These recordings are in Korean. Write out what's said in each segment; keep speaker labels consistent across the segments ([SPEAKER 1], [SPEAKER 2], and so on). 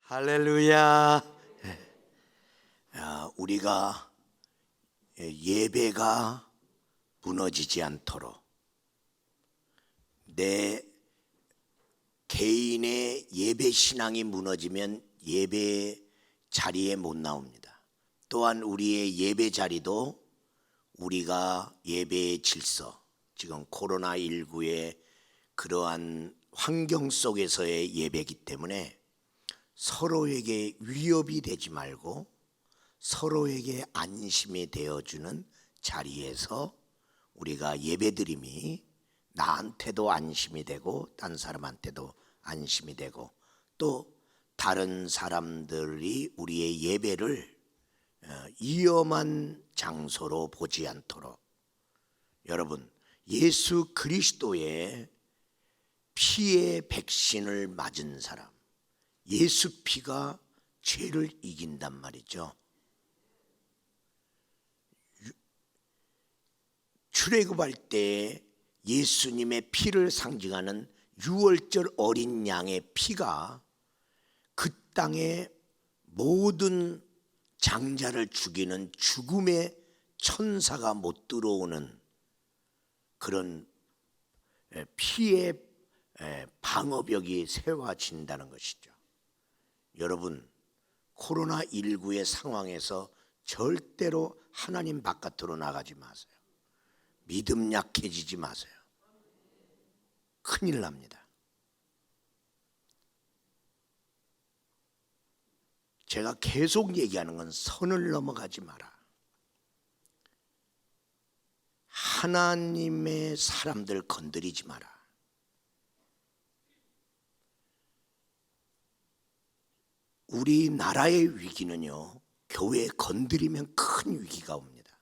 [SPEAKER 1] 할렐루야. 우리가 예배가 무너지지 않도록 내 개인의 예배 신앙이 무너지면 예배 자리에 못 나옵니다. 또한 우리의 예배 자리도 우리가 예배의 질서, 지금 코로나19의 그러한 환경 속에서의 예배이기 때문에 서로에게 위협이 되지 말고 서로에게 안심이 되어주는 자리에서 우리가 예배드림이 나한테도 안심이 되고 딴 사람한테도 안심이 되고 또 다른 사람들이 우리의 예배를 위험한 장소로 보지 않도록, 여러분, 예수 그리스도의 피의 백신을 맞은 사람, 예수 피가 죄를 이긴단 말이죠. 출애굽할 때 예수님의 피를 상징하는 유월절 어린 양의 피가 그 땅의 모든 장자를 죽이는 죽음의 천사가 못 들어오는 그런 피의 방어벽이 세워진다는 것이죠. 여러분, 코로나19의 상황에서 절대로 하나님 바깥으로 나가지 마세요. 믿음 약해지지 마세요. 큰일 납니다. 제가 계속 얘기하는 건 선을 넘어가지 마라. 하나님의 사람들 건드리지 마라. 우리나라의 위기는요, 교회 건드리면 큰 위기가 옵니다.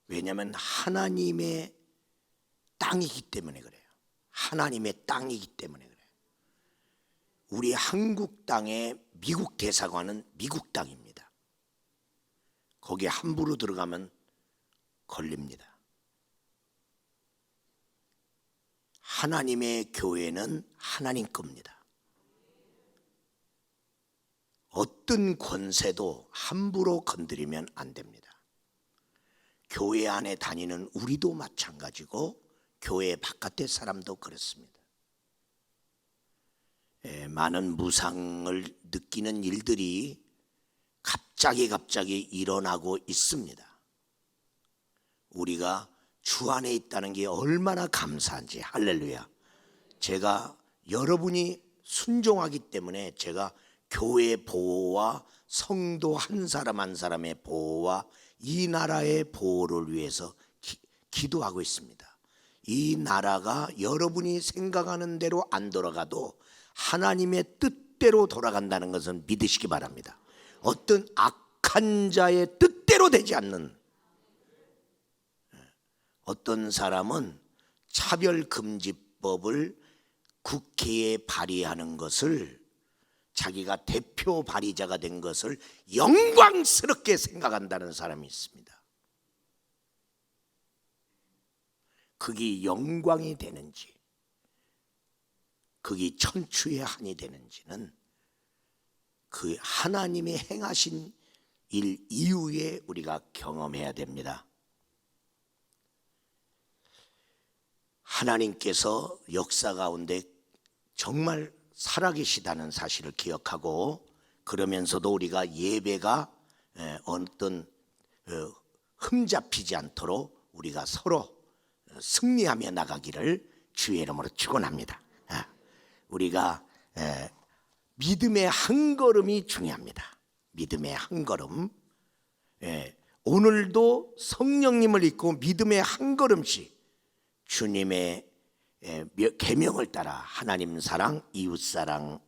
[SPEAKER 1] 왜냐하면 하나님의 땅이기 때문에 그래요. 하나님의 땅이기 때문에 그래요. 우리 한국 땅의 미국 대사관은 미국 땅입니다. 거기에 함부로 들어가면 걸립니다. 하나님의 교회는 하나님 겁니다. 어떤 권세도 함부로 건드리면 안 됩니다. 교회 안에 다니는 우리도 마찬가지고 교회 바깥의 사람도 그렇습니다. 많은 무상을 느끼는 일들이 갑자기 일어나고 있습니다. 우리가 주 안에 있다는 게 얼마나 감사한지. 할렐루야. 제가 여러분이 순종하기 때문에 제가 교회의 보호와 성도 한 사람 한 사람의 보호와 이 나라의 보호를 위해서 기도하고 있습니다. 이 나라가 여러분이 생각하는 대로 안 돌아가도 하나님의 뜻대로 돌아간다는 것은 믿으시기 바랍니다. 어떤 악한 자의 뜻대로 되지 않는, 어떤 사람은 차별금지법을 국회에 발의하는 것을 자기가 대표 발의자가 된 것을 영광스럽게 생각한다는 사람이 있습니다. 그게 영광이 되는지 그게 천추의 한이 되는지는 그 하나님의 행하신 일 이후에 우리가 경험해야 됩니다. 하나님께서 역사 가운데 정말 살아계시다는 사실을 기억하고, 그러면서도 우리가 예배가 어떤 흠잡히지 않도록 우리가 서로 승리하며 나가기를 주의 이름으로 축원합니다. 우리가 믿음의 한 걸음이 중요합니다. 믿음의 한 걸음. 오늘도 성령님을 잊고 믿음의 한 걸음씩 주님의 계명을 따라 하나님 사랑, 이웃 사랑으로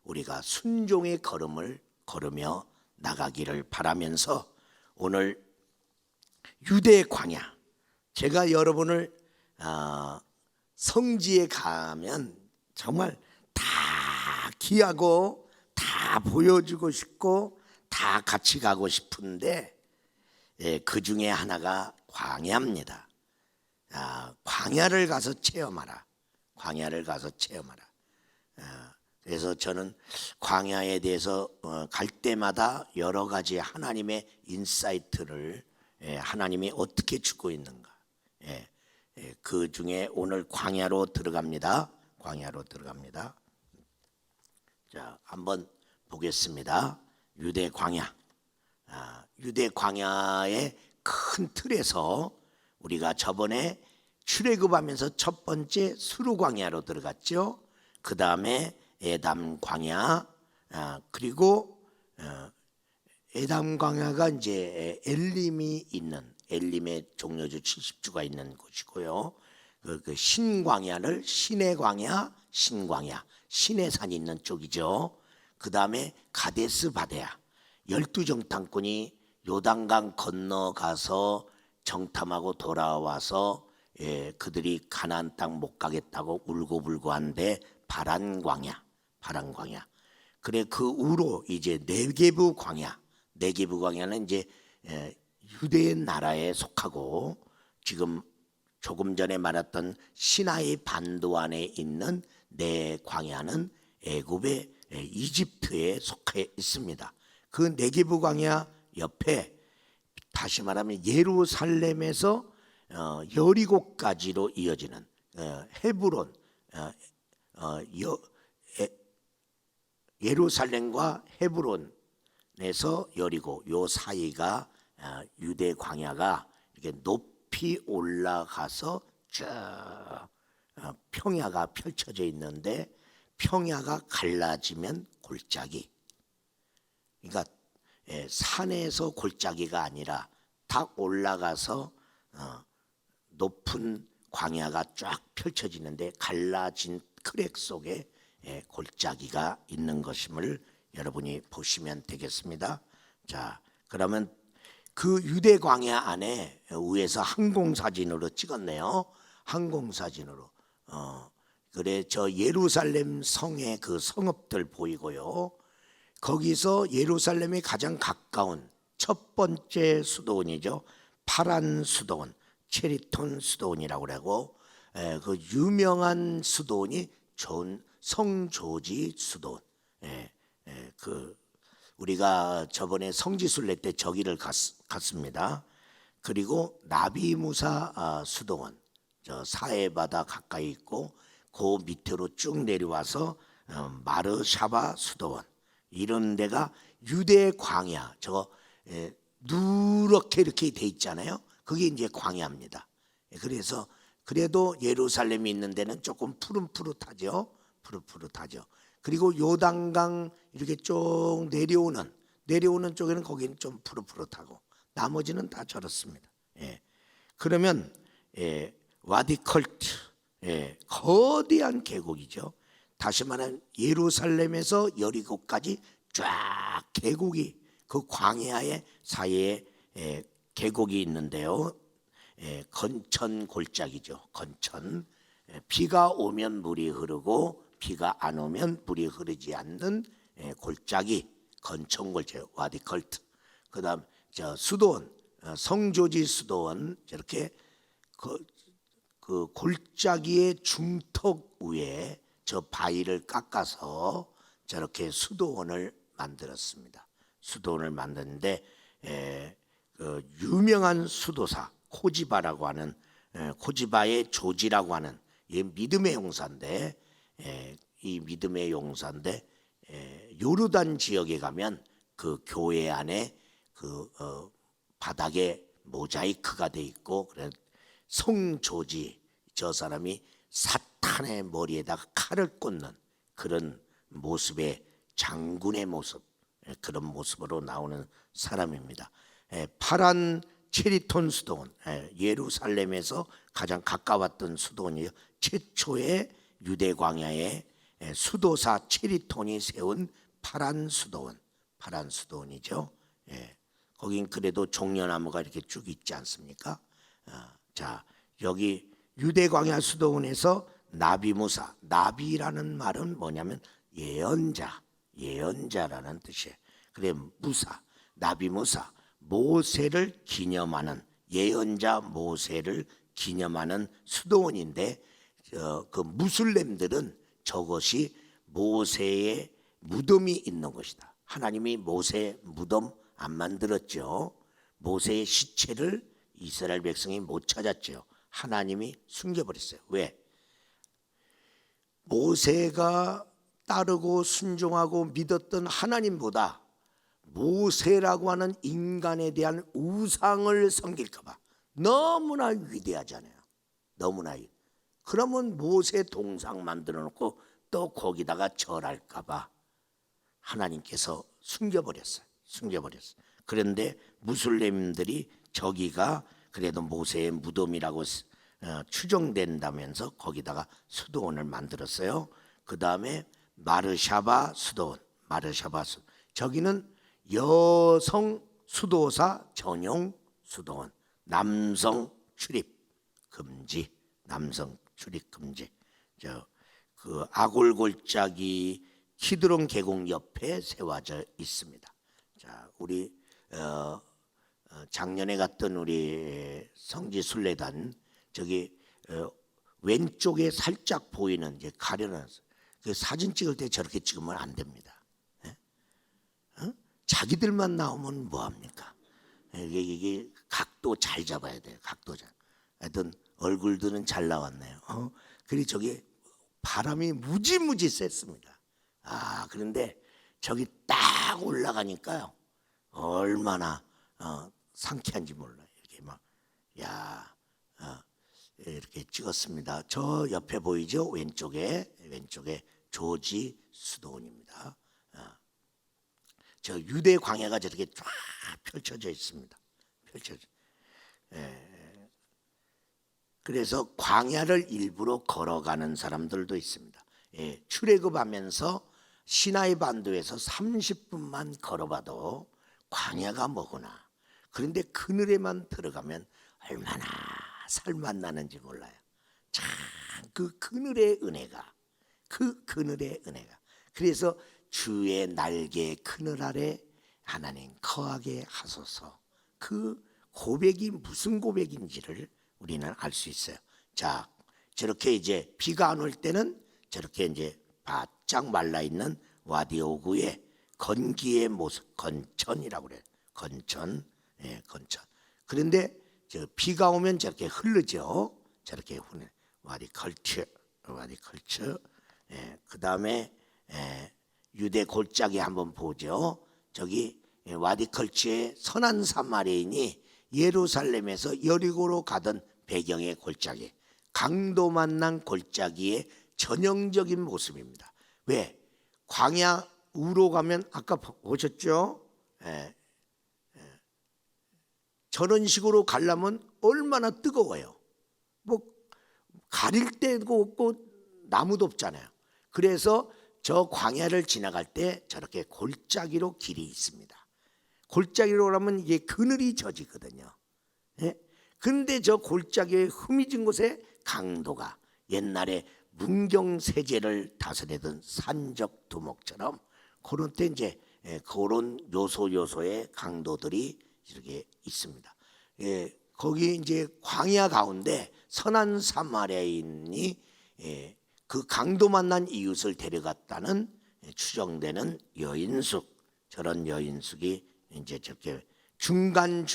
[SPEAKER 1] 우리가 순종의 걸음을 걸으며 나가기를 바라면서, 오늘 유대 광야, 제가 여러분을 성지에 가면 정말 다 귀하고 다 보여주고 싶고 다 같이 가고 싶은데 그 중에 하나가 광야입니다. 광야를 가서 체험하라. 광야를 가서 체험하라. 그래서 저는 광야에 대해서 갈 때마다 여러 가지 하나님의 인사이트를 하나님이 어떻게 주고 있는가, 그 중에 오늘 광야로 들어갑니다. 광야로 들어갑니다. 자, 한번 보겠습니다. 유대 광야. 유대 광야의 큰 틀에서 우리가 저번에 출애굽하면서 첫 번째 수르 광야로 들어갔죠. 그 다음에 에담 광야, 그리고 에담 광야가 이제 엘림이 있는, 엘림의 종려주 70주가 있는 곳이고요. 그 신광야를 신의 광야, 신광야, 신의 산이 있는 쪽이죠. 그 다음에 가데스 바데아, 12정탐꾼이 요단강 건너가서 정탐하고 돌아와서 그들이 가나안 땅 못 가겠다고 울고불고한데 바란 광야, 바란 광야. 그래 그 우로 이제 네게부 광야, 네게부 광야는 이제 유대 나라에 속하고 지금 조금 전에 말했던 시나이 반도 안에 있는 네 광야는 애굽의 이집트에 속해 있습니다. 그 네게부 광야 옆에 다시 말하면 예루살렘에서 여리고까지로 이어지는 헤브론, 예루살렘과 헤브론에서 여리고 요 사이가 유대 광야가 이렇게 높이 올라가서 쭉 평야가 펼쳐져 있는데 평야가 갈라지면 골짜기. 그러니까 산에서 골짜기가 아니라 딱 올라가서 높은 광야가 쫙 펼쳐지는데 갈라진 크랙 속에 골짜기가 있는 것임을 여러분이 보시면 되겠습니다. 자, 그러면 그 유대 광야 안에 위에서 항공사진으로 찍었네요. 항공사진으로. 그래 저 예루살렘 성의 그 성읍들 보이고요. 거기서 예루살렘이 가장 가까운 첫 번째 수도원이죠. 파란 수도원, 체리톤 수도원이라고 그러고 그 유명한 수도원이 성조지 수도원. 그 우리가 저번에 성지순례 때 저기를 갔습니다. 그리고 나비무사 수도원, 저 사해바다 가까이 있고 그 밑으로 쭉 내려와서 마르샤바 수도원, 이런 데가 유대 광야, 저 누렇게 이렇게 돼 있잖아요. 그게 이제 광야입니다. 그래서 그래도 예루살렘이 있는 데는 조금 푸릇푸릇하죠. 푸릇푸릇하죠. 그리고 요단강 이렇게 쭉 내려오는 쪽에는 거기는 좀 푸릇푸릇하고 나머지는 다 저렇습니다. 그러면 와디컬트, 거대한 계곡이죠. 다시 말하면 예루살렘에서 여리고까지 쫙 계곡이, 그 광야의 사이에 계곡이 있는데요. 건천 골짜기죠. 건천. 비가 오면 물이 흐르고 비가 안 오면 물이 흐르지 않는 골짜기, 건천 골짜기, 와디컬트. 그다음 저 수도원, 성조지 수도원, 저렇게 그 골짜기의 중턱 위에 저 바위를 깎아서 저렇게 수도원을 만들었습니다. 수도원을 만드는데 그 유명한 수도사 코지바라고 하는, 코지바의 조지라고 하는 이 믿음의 용사인데, 이 믿음의 용사인데 요르단 지역에 가면 그 교회 안에 그 바닥에 모자이크가 돼 있고, 그래 성조지, 저 사람이 사탄의 머리에다가 칼을 꽂는 그런 모습의 장군의 모습, 그런 모습으로 나오는 사람입니다. 파란 체리톤 수도원, 예루살렘에서 가장 가까웠던 수도원이요. 최초의 유대 광야의 수도사 체리톤이 세운 파란 수도원, 파란 수도원이죠. 거긴 그래도 종려나무가 이렇게 쭉 있지 않습니까? 자, 여기 유대 광야 수도원에서 나비무사, 나비라는 말은 뭐냐면 예언자, 예언자라는 뜻이에요. 그래 무사, 나비무사, 모세를 기념하는, 예언자 모세를 기념하는 수도원인데 그 무슬림들은 저것이 모세의 무덤이 있는 곳이다. 하나님이 모세 무덤 안 만들었죠. 모세의 시체를 이스라엘 백성이 못 찾았죠. 하나님이 숨겨버렸어요. 왜? 모세가 따르고 순종하고 믿었던 하나님보다 모세라고 하는 인간에 대한 우상을 섬길까 봐. 너무나 위대하잖아요. 너무나. 그러면 모세 동상 만들어 놓고 또 거기다가 절할까 봐 하나님께서 숨겨버렸어요. 그런데 무슬림들이 저기가 그래도 모세의 무덤이라고 추정된다면서 거기다가 수도원을 만들었어요. 그 다음에 마르샤바 수도원, 저기는 여성 수도사 전용 수도원, 남성 출입 금지. 그 아골골짜기 키드론 계곡 옆에 세워져 있습니다. 자, 우리 작년에 갔던 우리 성지 순례단 저기 왼쪽에 살짝 보이는 이제 가려는 그 사진 찍을 때 저렇게 찍으면 안 됩니다. 예? 자기들만 나오면 뭐 합니까? 이게 각도 잘 잡아야 돼요. 각도 잘. 하여튼 얼굴들은 잘 나왔네요. 그리고 저기 바람이 무지무지 셌습니다. 그런데 저기 딱 올라가니까요. 얼마나 상쾌한지 몰라요. 이렇게 막 이렇게 찍었습니다. 저 옆에 보이죠? 왼쪽에 조지 수도원입니다. 저 유대 광야가 저렇게 쫙 펼쳐져 있습니다. 그래서 광야를 일부러 걸어가는 사람들도 있습니다. 출애굽하면서 시나이 반도에서 30분만 걸어봐도 광야가 뭐구나. 그런데 그늘에만 들어가면 얼마나 살맛 나는지 몰라요. 참 그 그늘의 은혜가. 그래서 주의 날개 그늘 아래 하나님 거하게 하소서. 그 고백이 무슨 고백인지를 우리는 알 수 있어요. 자, 저렇게 이제 비가 안 올 때는 저렇게 이제 바짝 말라 있는 와디 오구의 건기의 모습, 건천이라고 그래요. 건천. 그런데 저 비가 오면 저렇게 흐르죠. 저렇게 흐르는 와디 컬처. 그 다음에 유대 골짜기 한번 보죠. 저기 와디 컬처의 선한 사마리인이 예루살렘에서 여리고로 가던 배경의 골짜기, 강도 만난 골짜기의 전형적인 모습입니다. 왜? 광야 우로 가면 아까 보셨죠? 저런 식으로 가려면 얼마나 뜨거워요. 뭐 가릴 데도 없고 나무도 없잖아요. 그래서 저 광야를 지나갈 때 저렇게 골짜기로 길이 있습니다. 골짜기로 가면 이게 그늘이 젖이거든요. 그런데 저 골짜기에 흠이진 곳에 강도가 옛날에 문경세제를 다스리던 산적 두목처럼 그런 때 이제 그런 요소의 강도들이 이렇게 있습니다. 거기 이제 광야 가운데 선한 사마리아인이 그 강도 만난 이웃을 데려갔다는 추정되는 여인숙, 저런 여인숙이 이제 저렇게 중간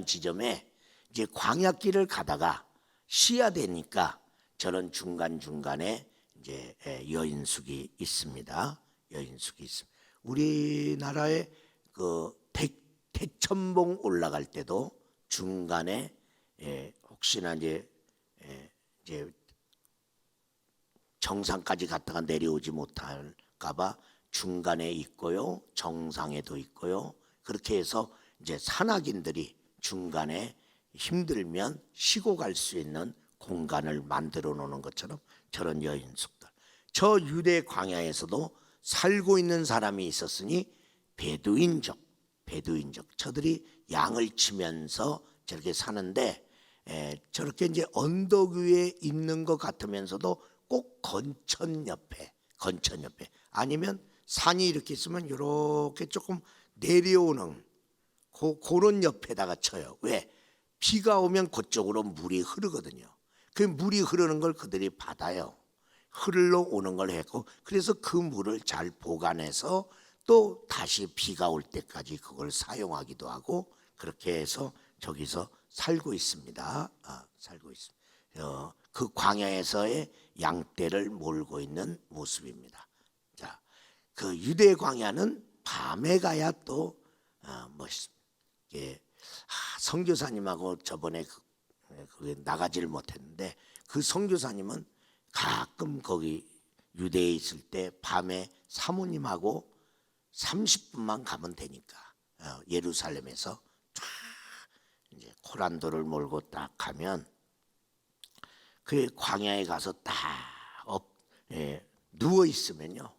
[SPEAKER 1] 지점에 이제 광야길을 가다가 쉬어야 되니까 저런 중간에 이제 여인숙이 있습니다. 우리나라에 그 대천봉 올라갈 때도 중간에 혹시나 이제 정상까지 갔다가 내려오지 못할까봐 중간에 있고요, 정상에도 있고요. 그렇게 해서 이제 산악인들이 중간에 힘들면 쉬고 갈 수 있는 공간을 만들어 놓는 것처럼 저런 여인숙들. 저 유대 광야에서도 살고 있는 사람이 있었으니 베두인족. 저들이 양을 치면서 저렇게 사는데 저렇게 이제 언덕 위에 있는 것 같으면서도 꼭 건천 옆에 아니면 산이 이렇게 있으면 이렇게 조금 내려오는 그런 옆에다가 쳐요. 왜? 비가 오면 그쪽으로 물이 흐르거든요. 그 물이 흐르는 걸 그들이 받아요. 흘러오는 걸 했고, 그래서 그 물을 잘 보관해서 또 다시 비가 올 때까지 그걸 사용하기도 하고, 그렇게 해서 저기서 살고 있습니다. 살고 있습니다. 그 광야에서의 양떼를 몰고 있는 모습입니다. 자, 그 유대 광야는 밤에 가야 또 멋있습니다. 선교사님하고 저번에 그게 나가지를 못했는데, 그 선교사님은 가끔 거기 유대에 있을 때 밤에 사모님하고 30분만 가면 되니까 예루살렘에서 쫙 이제 코란도를 몰고 딱 가면 그 광야에 가서 딱 누워 있으면요,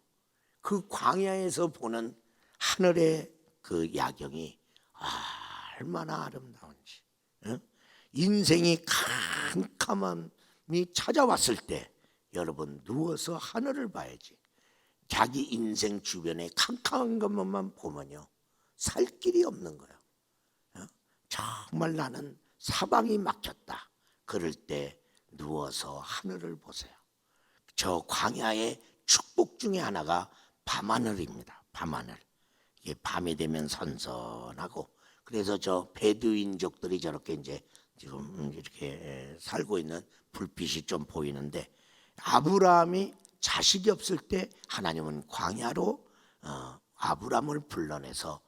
[SPEAKER 1] 그 광야에서 보는 하늘의 그 야경이 얼마나 아름다운지. 인생이 캄캄함이 찾아왔을 때 여러분 누워서 하늘을 봐야지. 자기 인생 주변에 캄캄한 것만 보면요, 살 길이 없는 거예요. 정말 나는 사방이 막혔다. 그럴 때 누워서 하늘을 보세요. 저 광야의 축복 중에 하나가 밤하늘입니다. 밤하늘. 이게 밤이 되면 선선하고, 그래서 저 베두인족들이 저렇게 이제 지금 이렇게 살고 있는 불빛이 좀 보이는데, 아브라함이 자식이 없을 때 하나님은 광야로 아브라함을 불러내서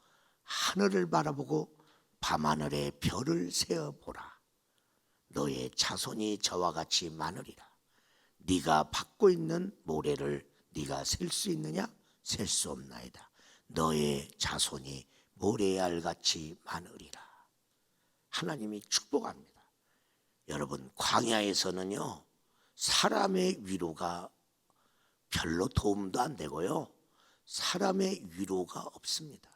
[SPEAKER 1] 하늘을 바라보고 밤하늘에 별을 세어보라. 너의 자손이 저와 같이 많으리라. 네가 받고 있는 모래를 네가 셀 수 있느냐? 셀 수 없나이다. 너의 자손이 모래알같이 많으리라. 하나님이 축복합니다. 여러분, 광야에서는요, 사람의 위로가 별로 도움도 안 되고요, 사람의 위로가 없습니다.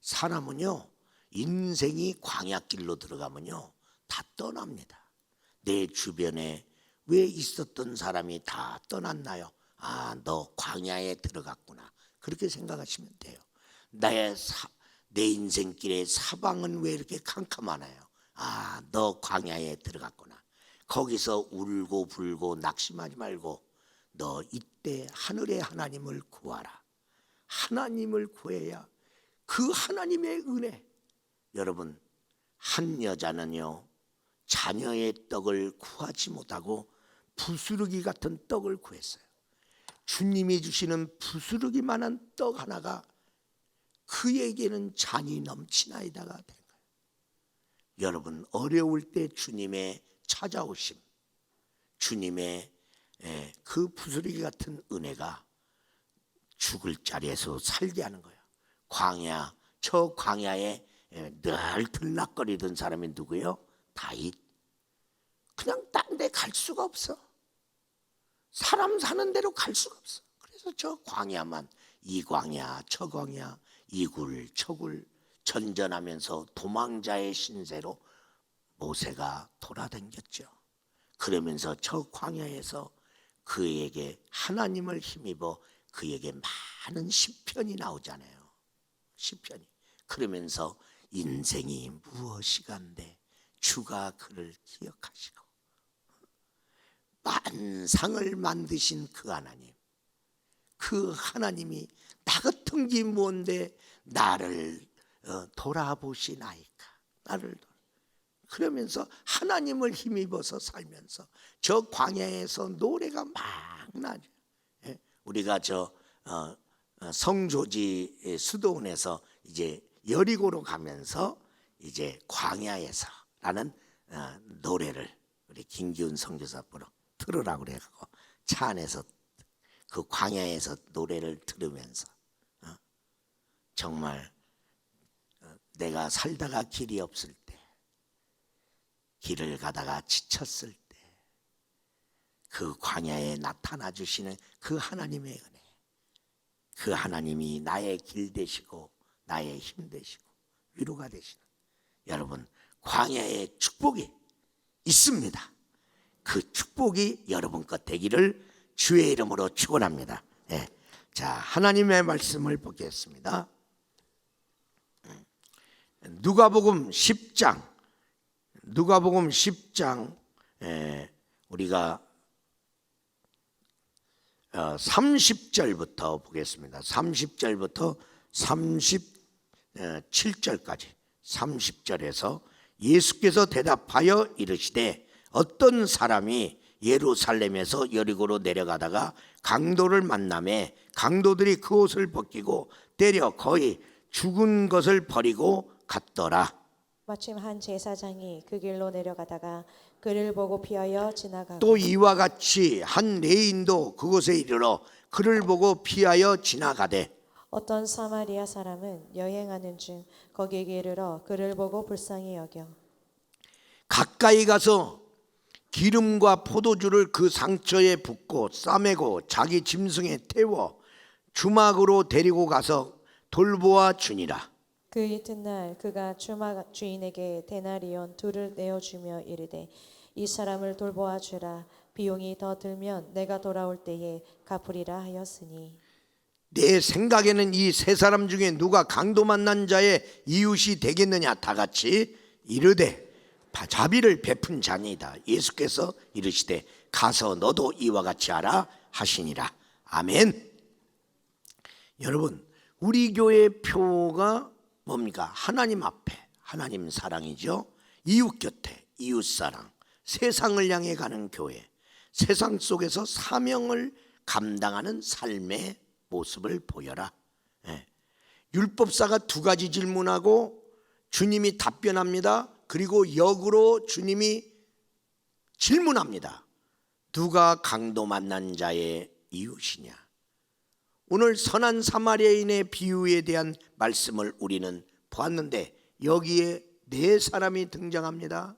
[SPEAKER 1] 사람은요, 인생이 광야길로 들어가면요, 다 떠납니다. 내 주변에 왜 있었던 사람이 다 떠났나요? 너 광야에 들어갔구나. 그렇게 생각하시면 돼요. 내 인생길의 사방은 왜 이렇게 캄캄하나요? 너 광야에 들어갔구나. 거기서 울고 불고 낙심하지 말고 너 이때 하늘의 하나님을 구하라. 하나님을 구해야 그 하나님의 은혜. 여러분, 한 여자는요, 자녀의 떡을 구하지 못하고 부스러기 같은 떡을 구했어요. 주님이 주시는 부스러기만한 떡 하나가 그에게는 잔이 넘치나이다가 된 거예요. 여러분, 어려울 때 주님의 찾아오심, 주님의 그 부스러기 같은 은혜가 죽을 자리에서 살게 하는 거예요. 광야, 저 광야에 늘 들락거리던 사람이 누구예요? 다윗. 그냥 딴 데 갈 수가 없어. 사람 사는 대로 갈 수가 없어. 그래서 저 광야만, 이 광야 저 광야, 이굴 저굴 전전하면서 도망자의 신세로 모세가 돌아다녔죠. 그러면서 저 광야에서 그에게 하나님을 힘입어 그에게 많은 시편이 나오잖아요. 시편이. 그러면서 인생이 무엇이간데 주가 그를 기억하시고, 만상을 만드신 그 하나님, 그 하나님이 나 같은 게 뭔데 나를 돌아보시나이까. 나를 그러면서 하나님을 힘입어서 살면서 저 광야에서 노래가 막 나죠. 우리가 저 성조지 수도원에서 이제 여리고로 가면서 이제 광야에서라는 노래를 우리 김기훈 선교사 앞으로 들으라고 그래가지고 차 안에서 그 광야에서 노래를 들으면서 정말 내가 살다가 길이 없을 때, 길을 가다가 지쳤을 때 그 광야에 나타나 주시는 그 하나님의 은혜, 그 하나님이 나의 길 되시고 나의 힘 되시고 위로가 되시는, 여러분, 광야에 축복이 있습니다. 그 축복이 여러분 것 되기를 주의 이름으로 축원합니다. 자, 하나님의 말씀을 보겠습니다. 누가복음 10장, 우리가 30절부터 보겠습니다. 30절부터 37절까지 30절에서 예수께서 대답하여 이르시되 어떤 사람이 예루살렘에서 여리고로 내려가다가 강도를 만나매 강도들이 그 옷을 벗기고 때려 거의 죽은 것을 버리고 갔더라.
[SPEAKER 2] 마침 한 제사장이 그 길로 내려가다가 그를 보고 피하여 지나가고
[SPEAKER 1] 또 이와 같이 한 레인도 그곳에 이르러 그를 보고 피하여 지나가되
[SPEAKER 2] 어떤 사마리아 사람은 여행하는 중 거기에 이르러 그를 보고 불쌍히 여겨
[SPEAKER 1] 가까이 가서 기름과 포도주를 그 상처에 붓고 싸매고 자기 짐승에 태워 주막으로 데리고 가서 돌보아 주니라.
[SPEAKER 2] 그 이튿날 그가 주막 주인에게 데나리온 둘을 내어주며 이르되 이 사람을 돌보아 주라. 비용이 더 들면 내가 돌아올 때에 갚으리라 하였으니
[SPEAKER 1] 내 생각에는 이 세 사람 중에 누가 강도 만난 자의 이웃이 되겠느냐. 다 같이 이르되 자비를 베푼 자니이다. 예수께서 이르시되 가서 너도 이와 같이 하라 하시니라. 아멘. 여러분, 우리 교회 표가 뭡니까? 하나님 앞에 하나님 사랑이죠. 이웃 곁에 이웃 사랑, 세상을 향해 가는 교회, 세상 속에서 사명을 감당하는 삶의 모습을 보여라. 율법사가 두 가지 질문하고 주님이 답변합니다. 그리고 역으로 주님이 질문합니다. 누가 강도 만난 자의 이웃이냐. 오늘 선한 사마리아인의 비유에 대한 말씀을 우리는 보았는데 여기에 네 사람이 등장합니다.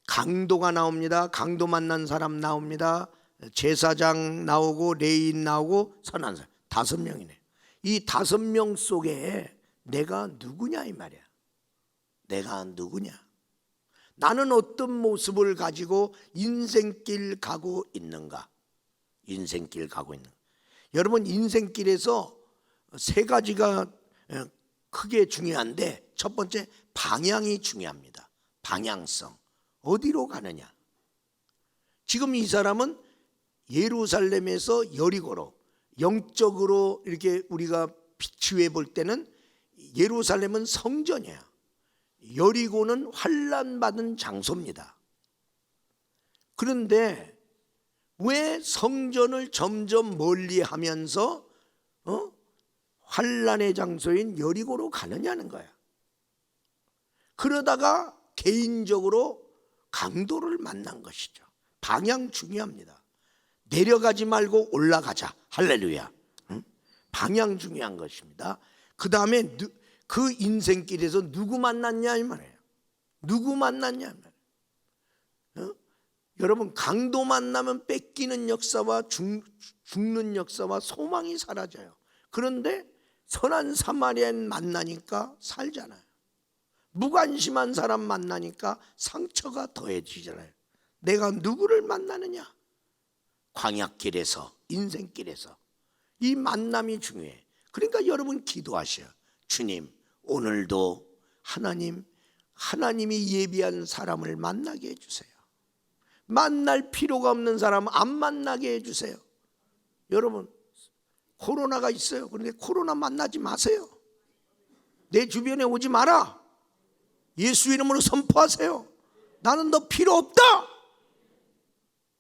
[SPEAKER 1] 강도가 나옵니다. 강도 만난 사람 나옵니다. 제사장 나오고 레인 나오고 선한 사람 5명이네. 이 5명 속에 내가 누구냐 이 말이야. 내가 누구냐. 나는 어떤 모습을 가지고 인생길 가고 있는가. 인생길 가고 있는. 여러분, 인생길에서 세 가지가 크게 중요한데 첫 번째 방향이 중요합니다. 방향성. 어디로 가느냐. 지금 이 사람은 예루살렘에서 여리고로, 영적으로 이렇게 우리가 비추해 볼 때는 예루살렘은 성전이야. 여리고는 환난받은 장소입니다. 그런데 왜 성전을 점점 멀리하면서 환난의 장소인 여리고로 가느냐는 거야. 그러다가 개인적으로 강도를 만난 것이죠. 방향 중요합니다. 내려가지 말고 올라가자. 할렐루야. 방향 중요한 것입니다. 그 다음에 그 인생길에서 누구 만났냐 이 말이에요. 누구 만났냐 이 말이에요. 여러분, 강도 만나면 뺏기는 역사와 죽는 역사와 소망이 사라져요. 그런데 선한 사마리아인 만나니까 살잖아요. 무관심한 사람 만나니까 상처가 더해지잖아요. 내가 누구를 만나느냐. 광야길에서, 인생길에서 이 만남이 중요해. 그러니까 여러분 기도하셔요. 주님, 오늘도 하나님이 예비한 사람을 만나게 해주세요. 만날 필요가 없는 사람 안 만나게 해주세요. 여러분, 코로나가 있어요. 그런데 코로나 만나지 마세요. 내 주변에 오지 마라. 예수 이름으로 선포하세요. 나는 너 필요 없다.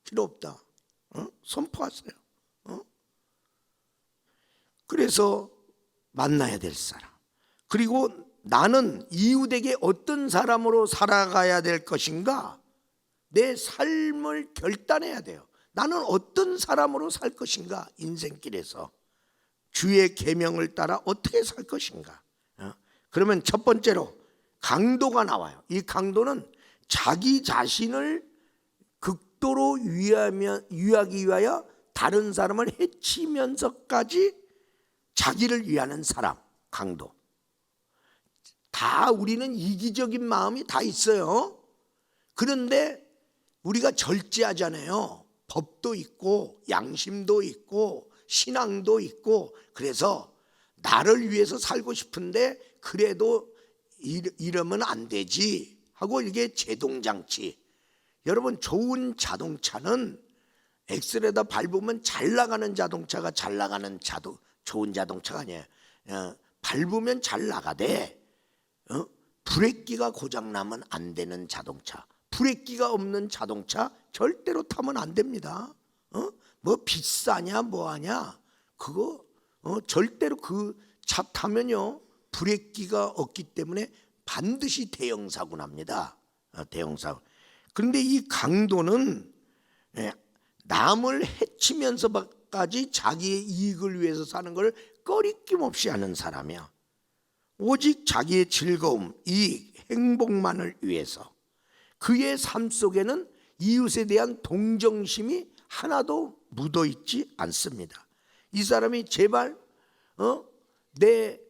[SPEAKER 1] 필요 없다. 선포하세요. 그래서 만나야 될 사람. 그리고 나는 이웃에게 어떤 사람으로 살아가야 될 것인가? 내 삶을 결단해야 돼요. 나는 어떤 사람으로 살 것인가? 인생길에서 주의 계명을 따라 어떻게 살 것인가? 그러면 첫 번째로 강도가 나와요. 이 강도는 자기 자신을 극도로 유하기 위하여 다른 사람을 해치면서까지 자기를 위하는 사람, 강도. 다 우리는 이기적인 마음이 다 있어요. 그런데 우리가 절제하잖아요. 법도 있고 양심도 있고 신앙도 있고. 그래서 나를 위해서 살고 싶은데 그래도 이러면 안 되지 하고 이게 제동장치. 여러분, 좋은 자동차는 엑셀에다 밟으면 잘 나가는 자동차가 잘 나가는 좋은 자동차가 아니에요. 밟으면 잘 나가되 브레이크가 고장나면 안 되는 자동차, 브레이크가 없는 자동차 절대로 타면 안 됩니다. 뭐 비싸냐 뭐하냐 그거 절대로 그 차 타면요 브레이크가 없기 때문에 반드시 대형사고 납니다. 대형사고. 그런데 이 강도는 남을 해치면서까지 자기의 이익을 위해서 사는 걸 꺼리낌 없이 하는 사람이야. 오직 자기의 즐거움, 이익, 행복만을 위해서. 그의 삶 속에는 이웃에 대한 동정심이 하나도 묻어있지 않습니다. 이 사람이 제발 내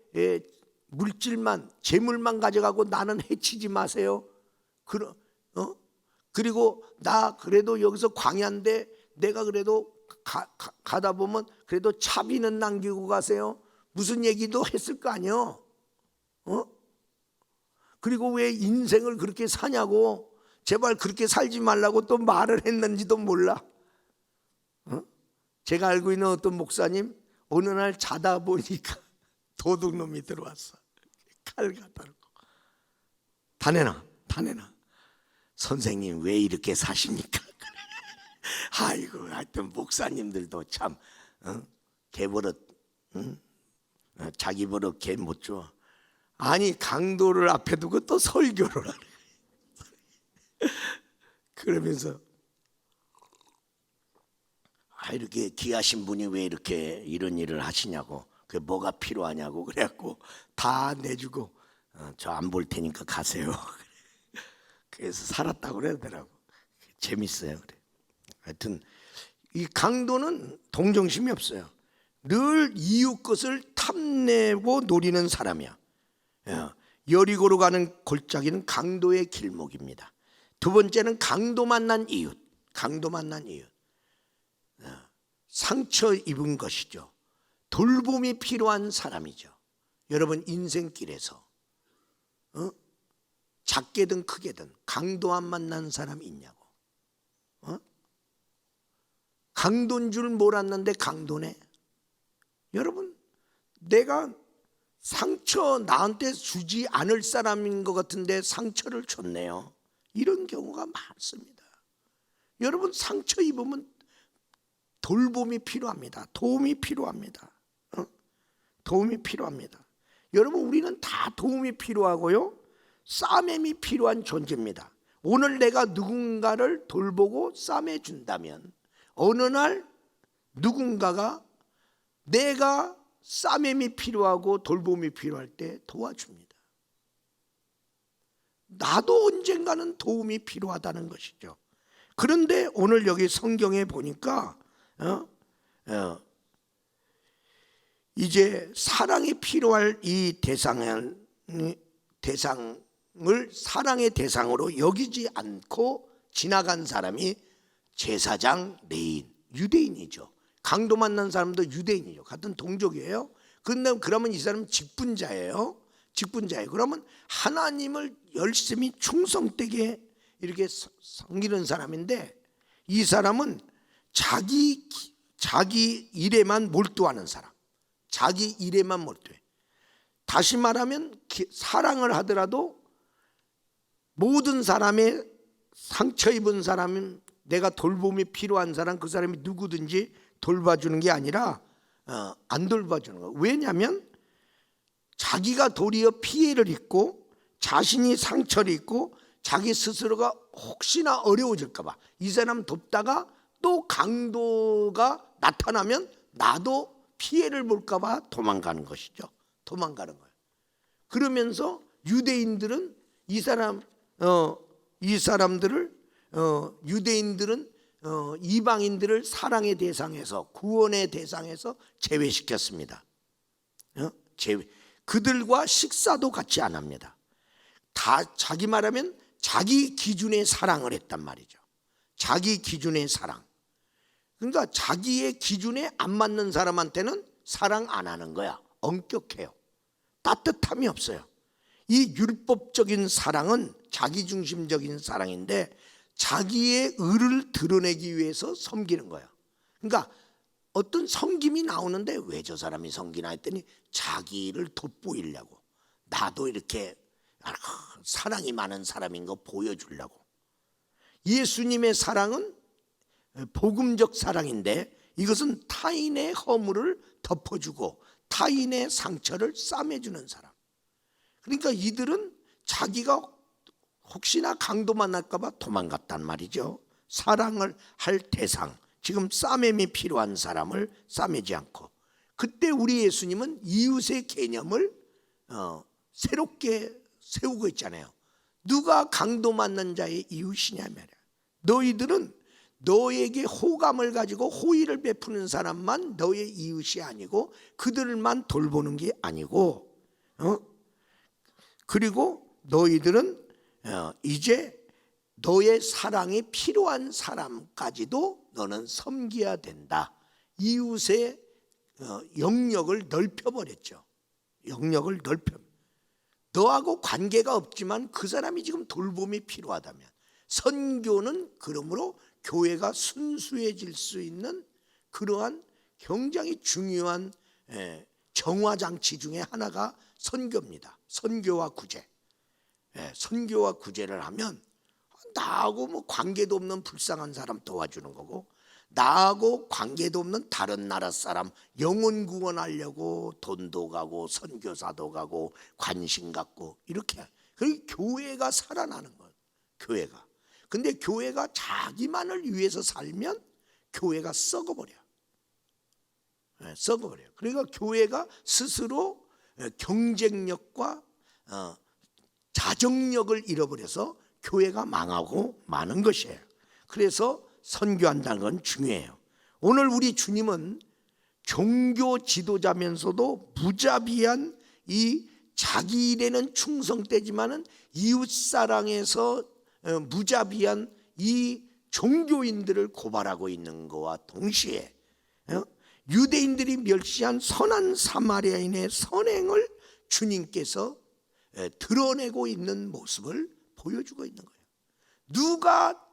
[SPEAKER 1] 물질만, 재물만 가져가고 나는 해치지 마세요. 그리고 나 그래도 여기서 광야인데 내가 그래도 가다 보면 그래도 차비는 남기고 가세요. 무슨 얘기도 했을 거 아니요. 그리고 왜 인생을 그렇게 사냐고, 제발 그렇게 살지 말라고 또 말을 했는지도 몰라. 제가 알고 있는 어떤 목사님 어느 날 자다 보니까 도둑놈이 들어왔어. 칼 갖다 놓고 다내놔 선생님 왜 이렇게 사십니까? 아이고 하여튼 목사님들도 참 개버릇 자기 버릇 개 못 줘. 아니 강도를 앞에 두고 또 설교를 하네. 그러면서 이렇게 귀하신 분이 왜 이렇게 이런 일을 하시냐고, 그게 뭐가 필요하냐고 그래갖고 다 내주고 저 안 볼 테니까 가세요. 그래서 살았다고 그러더라고. 재밌어요. 그래. 하여튼 이 강도는 동정심이 없어요. 늘 이웃 것을 탐내고 노리는 사람이야. 여리고로 가는 골짜기는 강도의 길목입니다. 두 번째는 강도 만난 이웃. 상처 입은 것이죠. 돌봄이 필요한 사람이죠. 여러분 인생길에서 작게든 크게든 강도 안 만난 사람이 있냐고. 강도인 줄 몰랐는데 강도네. 여러분 내가 상처 나한테 주지 않을 사람인 것 같은데 상처를 줬네요. 이런 경우가 많습니다. 여러분 상처 입으면 돌봄이 필요합니다. 도움이 필요합니다. 도움이 필요합니다. 여러분 우리는 다 도움이 필요하고요, 싸매미 필요한 존재입니다. 오늘 내가 누군가를 돌보고 싸매준다면 어느 날 누군가가 내가 싸매미 필요하고 돌봄이 필요할 때 도와줍니다. 나도 언젠가는 도움이 필요하다는 것이죠. 그런데 오늘 여기 성경에 보니까 이제 사랑이 필요할 이 대상을 사랑의 대상으로 여기지 않고 지나간 사람이 제사장, 레인, 유대인이죠. 강도 만난 사람도 유대인이죠. 같은 동족이에요. 근데 그러면 이 사람은 직분자예요. 그러면 하나님을 열심히 충성되게 이렇게 섬기는 사람인데, 이 사람은 자기 일에만 몰두하는 사람. 자기 일에만 몰두해. 다시 말하면 사랑을 하더라도 모든 사람의 상처 입은 사람은, 내가 돌봄이 필요한 사람, 그 사람이 누구든지 돌봐주는 게 아니라 안 돌봐주는 거예요. 왜냐하면 자기가 도리어 피해를 입고 자신이 상처를 입고 자기 스스로가 혹시나 어려워질까 봐 이 사람 돕다가 또 강도가 나타나면 나도 피해를 볼까 봐 도망가는 것이죠. 도망가는 거예요. 그러면서 유대인들은 유대인들은 이방인들을 사랑의 대상에서, 구원의 대상에서 제외시켰습니다. 그들과 식사도 같이 안 합니다. 다 자기 말하면 자기 기준의 사랑을 했단 말이죠. 자기 기준의 사랑. 그러니까 자기의 기준에 안 맞는 사람한테는 사랑 안 하는 거야. 엄격해요. 따뜻함이 없어요. 이 율법적인 사랑은 자기중심적인 사랑인데 자기의 의를 드러내기 위해서 섬기는 거야. 그러니까 어떤 섬김이 나오는데 왜 저 사람이 섬기나 했더니 자기를 돋보이려고, 나도 이렇게 사랑이 많은 사람인 거 보여주려고. 예수님의 사랑은 복음적 사랑인데 이것은 타인의 허물을 덮어주고 타인의 상처를 싸매주는 사람. 그러니까 이들은 자기가 혹시나 강도 만날까 봐 도망갔단 말이죠. 사랑을 할 대상, 지금 싸매미 필요한 사람을 싸매지 않고. 그때 우리 예수님은 이웃의 개념을 새롭게 세우고 있잖아요. 누가 강도 만난 자의 이웃이냐 말이야. 너희들은 너에게 호감을 가지고 호의를 베푸는 사람만 너의 이웃이 아니고 그들만 돌보는 게 아니고, 그리고 너희들은 이제 너의 사랑이 필요한 사람까지도 너는 섬겨야 된다. 이웃의 영역을 넓혀버렸죠. 영역을 넓혀. 너하고 관계가 없지만 그 사람이 지금 돌봄이 필요하다면, 선교는 그러므로 교회가 순수해질 수 있는 그러한 굉장히 중요한 정화장치 중에 하나가 선교입니다. 선교와 구제. 선교와 구제를 하면 나하고 뭐 관계도 없는 불쌍한 사람 도와주는 거고, 나하고 관계도 없는 다른 나라 사람 영혼 구원하려고 돈도 가고 선교사도 가고 관심 갖고 이렇게. 그리고 교회가 살아나는 거예요. 교회가. 근데 교회가 자기만을 위해서 살면 교회가 썩어버려. 썩어버려요. 그러니까 교회가 스스로 경쟁력과 자정력을 잃어버려서 교회가 망하고 마는 것이에요. 그래서 선교한다는 건 중요해요. 오늘 우리 주님은 종교 지도자면서도 무자비한 이 자기 일에는 충성되지만은 이웃 사랑에서 무자비한 이 종교인들을 고발하고 있는 것과 동시에 유대인들이 멸시한 선한 사마리아인의 선행을 주님께서 드러내고 있는 모습을 보여주고 있는 거예요. 누가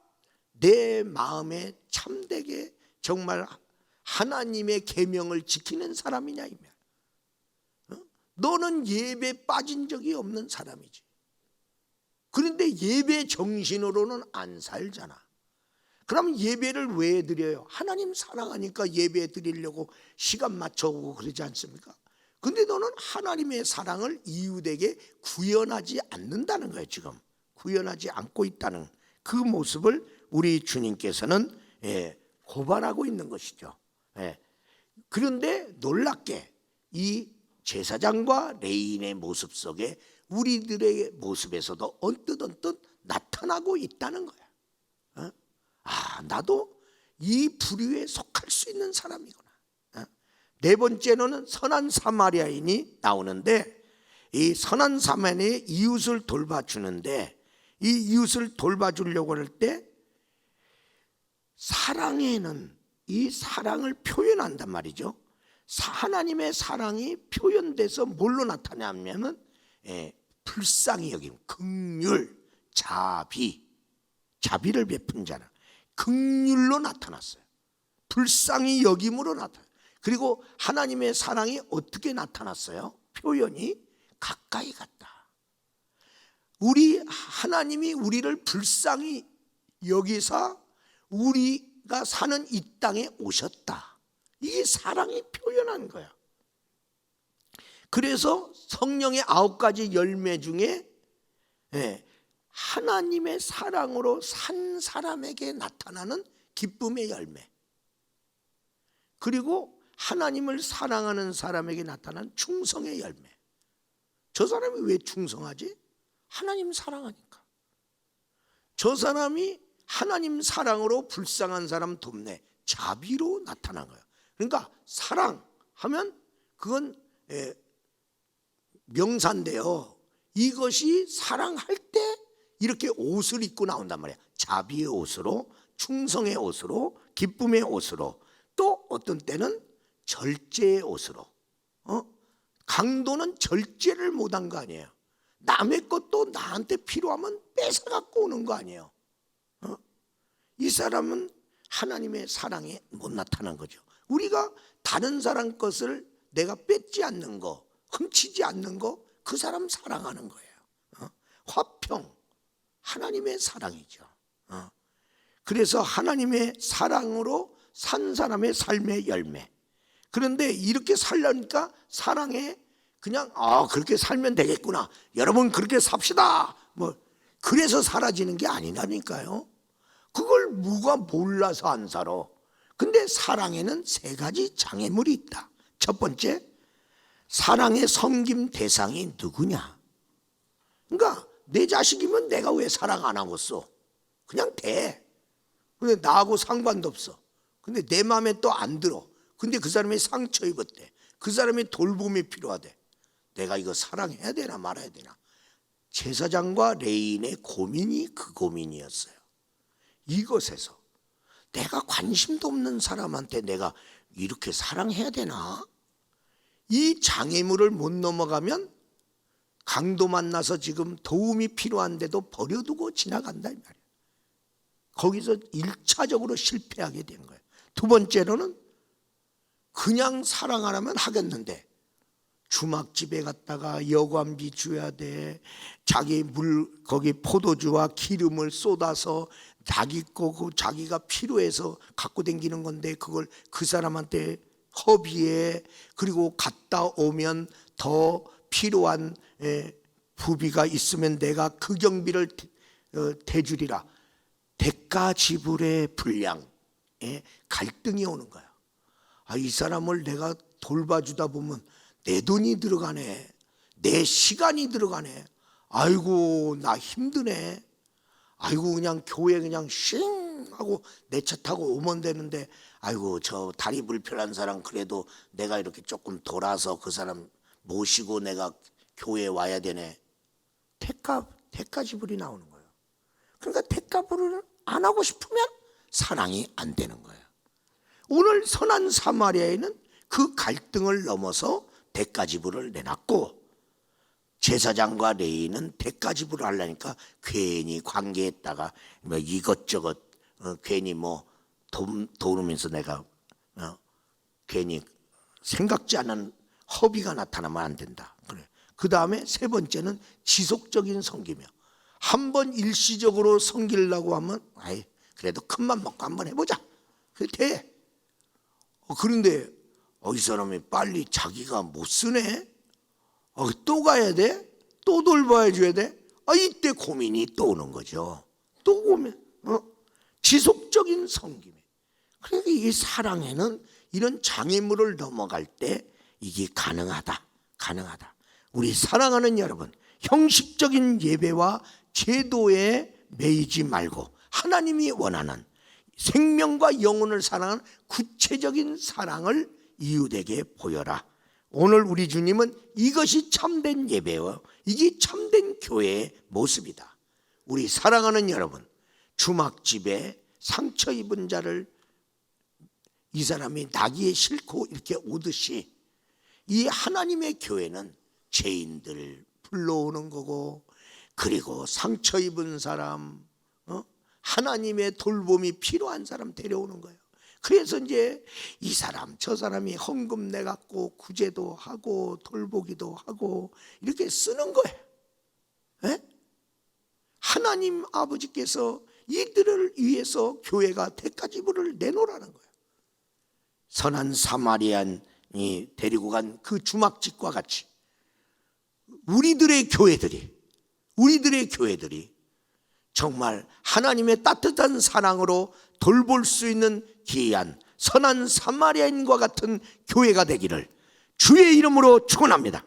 [SPEAKER 1] 내 마음에 참되게 정말 하나님의 계명을 지키는 사람이냐 이 말. 너는 예배 빠진 적이 없는 사람이지. 그런데 예배 정신으로는 안 살잖아. 그럼 예배를 왜 드려요? 하나님 사랑하니까 예배 드리려고 시간 맞춰오고 그러지 않습니까? 근데 너는 하나님의 사랑을 이웃에게 구현하지 않는다는 거예요. 지금 구현하지 않고 있다는 그 모습을 우리 주님께서는 고발하고 있는 것이죠. 그런데 놀랍게 이 제사장과 레인의 모습 속에 우리들의 모습에서도 언뜻 나타나고 있다는 거야. 나도 이 부류에 속할 수 있는 사람이구나. 네 번째로는 선한 사마리아인이 나오는데, 이 선한 사마리아인이 이웃을 돌봐주는데, 이 이웃을 돌봐주려고 할 때 사랑에는 이 사랑을 표현한단 말이죠. 하나님의 사랑이 표현돼서 뭘로 나타나냐면 불쌍히 여김, 긍휼, 자비를 베푼 자는 긍휼로 나타났어요. 불쌍히 여김으로 나타났어요. 그리고 하나님의 사랑이 어떻게 나타났어요? 표현이 가까이 갔다. 하나님이 우리를 불쌍히 여기사 우리가 사는 이 땅에 오셨다. 이게 사랑이 표현한 거야. 그래서 성령의 9가지 열매 중에 하나님의 사랑으로 산 사람에게 나타나는 기쁨의 열매, 그리고 하나님을 사랑하는 사람에게 나타난 충성의 열매. 저 사람이 왜 충성하지? 하나님 사랑하니까. 저 사람이 하나님 사랑으로 불쌍한 사람 돕네. 자비로 나타난 거예요. 그러니까 사랑하면 그건 명사인데요, 이것이 사랑할 때 이렇게 옷을 입고 나온단 말이야. 자비의 옷으로, 충성의 옷으로, 기쁨의 옷으로, 또 어떤 때는 절제의 옷으로. 강도는 절제를 못한 거 아니에요. 남의 것도 나한테 필요하면 뺏어 갖고 오는 거 아니에요. 이 사람은 하나님의 사랑에 못 나타난 거죠. 우리가 다른 사람 것을 내가 뺏지 않는 거, 훔치지 않는 거, 그 사람 사랑하는 거예요. 화평, 하나님의 사랑이죠. 그래서 하나님의 사랑으로 산 사람의 삶의 열매. 그런데 이렇게 살려니까 사랑에 그냥 그렇게 살면 되겠구나, 여러분 그렇게 삽시다, 뭐 그래서 사라지는 게 아니라니까요. 그걸 누가 몰라서 안 살아. 근데 사랑에는 세 가지 장애물이 있다. 첫 번째, 사랑의 섬김 대상이 누구냐. 그러니까 내 자식이면 내가 왜 사랑 안 하겠어? 그냥 돼. 근데 나하고 상관도 없어. 근데 내 마음에 또 안 들어. 근데 그 사람이 상처 입었대. 그 사람이 돌봄이 필요하대. 내가 이거 사랑해야 되나 말아야 되나. 제사장과 레인의 고민이 그 고민이었어요. 이것에서 내가 관심도 없는 사람한테 내가 이렇게 사랑해야 되나? 이 장애물을 못 넘어가면 강도 만나서 지금 도움이 필요한데도 버려두고 지나간다 이 말이에요. 거기서 1차적으로 실패하게 된 거예요. 두 번째로는 그냥 사랑하라면 하겠는데 주막집에 갔다가 여관비 줘야 돼. 자기 거기 포도주와 기름을 쏟아서 자기 거고 자기가 필요해서 갖고 다니는 건데 그걸 그 사람한테 허비해. 그리고 갔다 오면 더 필요한 부비가 있으면 내가 그 경비를 대주리라. 대가 지불의 불량에 갈등이 오는 거야. 이 사람을 내가 돌봐주다 보면 내 돈이 들어가네, 내 시간이 들어가네, 아이고 나 힘드네, 아이고 그냥 교회 그냥 쉥 하고 내 차 타고 오면 되는데 아이고 저 다리 불편한 사람 그래도 내가 이렇게 조금 돌아서 그 사람 모시고 내가 교회에 와야 되네. 대가 지불이 나오는 거예요. 그러니까 대가 지불을 안 하고 싶으면 사랑이 안 되는 거예요. 오늘 선한 사마리아인은 그 갈등을 넘어서 대가 지불을 내놨고, 제사장과 레위는 대가 지불을 하려니까 괜히 관계했다가 뭐 이것저것 괜히 뭐 도우면서 내가 괜히 생각지 않은 허비가 나타나면 안 된다. 그래. 그 다음에 세 번째는 지속적인 섬기며. 한번 일시적으로 섬기려고 하면 그래도 큰맘 먹고 한번 해보자. 그게 돼. 그런데 이 사람이 빨리 자기가 못 쓰네. 또 가야 돼? 또 돌봐야 줘야 돼? 이때 고민이 또 오는 거죠. 또 고민. 지속적인 섬김. 그러니까 이 사랑에는 이런 장애물을 넘어갈 때 이게 가능하다. 우리 사랑하는 여러분, 형식적인 예배와 제도에 매이지 말고 하나님이 원하는 생명과 영혼을 사랑하는 구체적인 사랑을 이웃에게 보여라. 오늘 우리 주님은 이것이 참된 예배요, 이게 참된 교회의 모습이다. 우리 사랑하는 여러분, 주막집에 상처 입은 자를 이 사람이 나귀에 싣고 이렇게 오듯이 이 하나님의 교회는 죄인들 불러오는 거고, 그리고 상처 입은 사람, 하나님의 돌봄이 필요한 사람 데려오는 거예요. 그래서 이제 이 사람 저 사람이 헌금 내갖고 구제도 하고 돌보기도 하고 이렇게 쓰는 거예요. 하나님 아버지께서 이들을 위해서 교회가 대가 지불을 내놓으라는 거예요. 선한 사마리안이 데리고 간 그 주막집과 같이 우리들의 교회들이 정말 하나님의 따뜻한 사랑으로 돌볼 수 있는 귀한 선한 사마리아인과 같은 교회가 되기를 주의 이름으로 축원합니다.